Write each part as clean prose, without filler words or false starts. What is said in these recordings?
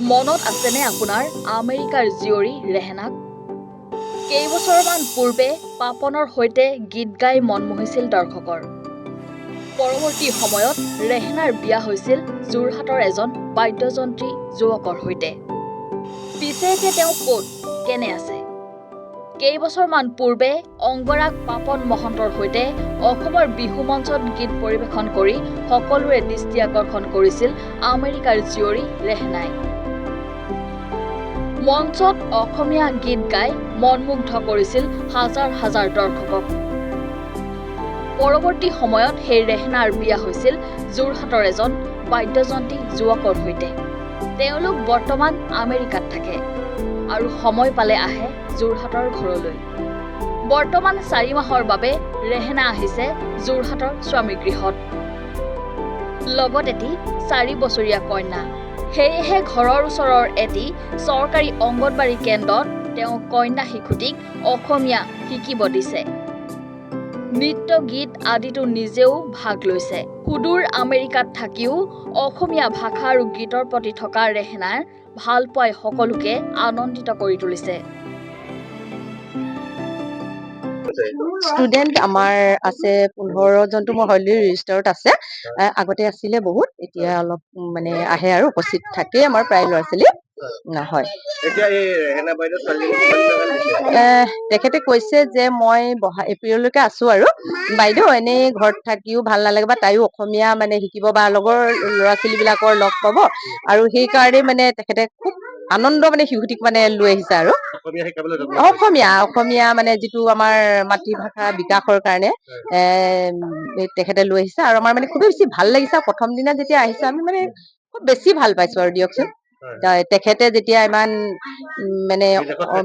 মনত আছেনে আপোনাৰ আমেৰিকাৰ জীয়ৰী ৰেহেনাক? কেইবছৰমান পূৰ্বে পাপনৰ সৈতে গীত গাই মন মোহিছিল দৰ্শকৰ। পৰৱৰ্তী সময়ত ৰেহেনাৰ বিয়া হৈছিল যোৰহাটৰ এজন বাদ্যযন্ত্ৰী যুৱকৰ সৈতে। পিছে এতিয়া তেওঁ ক'ত, কেনে আছে? কেইবছৰমান পূৰ্বে অংগৰাগ পাপন মহন্তৰ সৈতে অসমৰ বিহু মঞ্চত গীত পৰিৱেশন কৰি সকলোৰে দৃষ্টি আকৰ্ষণ কৰিছিল আমেৰিকাৰ জীয়ৰী ৰেহেনাই। মঞ্চত অসমীয়া গীত গাই মনমুগ্ধ কৰিছিল হাজাৰ হাজাৰ দৰ্শকক। পৰৱৰ্তী সময়ত সেই ৰেহেনাৰ বিয়া হৈছিল যোৰহাটৰ এজন বাদ্যযন্ত্ৰী যুৱকৰ সৈতে। তেওঁলোক বৰ্তমান আমেৰিকাত থাকে আৰু সময় পালে আহে যোৰহাটৰ ঘৰলৈ। বৰ্তমান 4 মাহৰ বাবে ৰেহেনা আহিছে যোৰহাটৰ স্বামীগৃহত। লগত এটি 4 বছৰীয়া কন্যা। সেয়েহে ঘৰৰ ওচৰৰ এটি চৰকাৰী অংগনবাড়ী কেন্দ্ৰত তেওঁ কন্যা শিশুটিক অসমীয়া শিকিব দিছে। নৃত্য গীত আদিতো নিজেও ভাগ লৈছে। সুদূৰ আমেৰিকাত থাকিও অসমীয়া ভাষা আৰু গীতৰ প্ৰতি থকা ৰেহেনাৰ ভাল পোৱাই সকলোকে আনন্দিত কৰি তুলিছে। ষ্টুডেণ্ট আমাৰ আছে 15জনটো মোৰ হলি ৰেজিষ্টাৰত আছে। আগতে আছিলে বহুত, এতিয়া অলপ মানে আহে আৰু উপস্থিত থাকে আমাৰ প্ৰায় ল'ৰা ছোৱালী। হয়, তেখেতে কৈছে যে মই এপ্ৰিললৈকে আছো আৰু বাইদেউ এনেই ঘৰত থাকিও ভাল নালাগে বা তাইও অসমীয়া মানে শিকিব বা লগৰ ল'ৰা ছোৱালীবিলাকৰ লগ পাব আৰু সেইকাৰণে মানে তেখেতে খুব আনন্দ মানে শিশুটিক মানে লৈ আহিছে আৰু অসমীয়া মানে যিটো আমাৰ মাতৃভাষা বিকাশৰ কাৰণে তেখেতে লৈ আহিছে আৰু আমাৰ মানে খুবেই বেছি ভাল লাগিছে। প্ৰথম দিনা যেতিয়া আহিছে আমি মানে খুব বেছি ভাল পাইছো আৰু দিয়কচোন। তেখেতে যেতিয়া ইমান মানে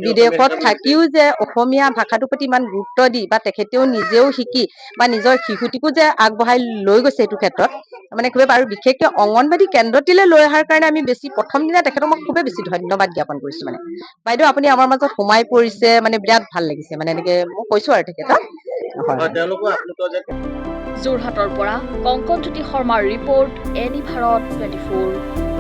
বিদেশত থাকিও যে অসমীয়া ভাষাটোৰ প্ৰতি ইমান গুৰুত্ব দি বা তেখেতেও নিজেও শিকি বা নিজৰ শিশুটিকো যে আগবঢ়াই লৈ গৈছে এইটো ক্ষেত্ৰত মানে খুবেই আৰু বিশেষকে অংগনবাড়ী কেন্দ্ৰটিলে লৈ অহাৰ কাৰণে আমি বেছি প্ৰথম দিনা তেখেতক মই খুবেই বেছি ধন্যবাদ জ্ঞাপন কৰিছো। মানে বাইদেউ আপুনি আমাৰ মাজত সোমাই পৰিছে মানে বিৰাট ভাল লাগিছে মানে এনেকে মই কৈছো আৰু তেখেতক। যোৰহাটৰ পৰা কংকনজ্যোতি শৰ্মাৰ ৰিপৰ্ট, এনি ভাৰত 24।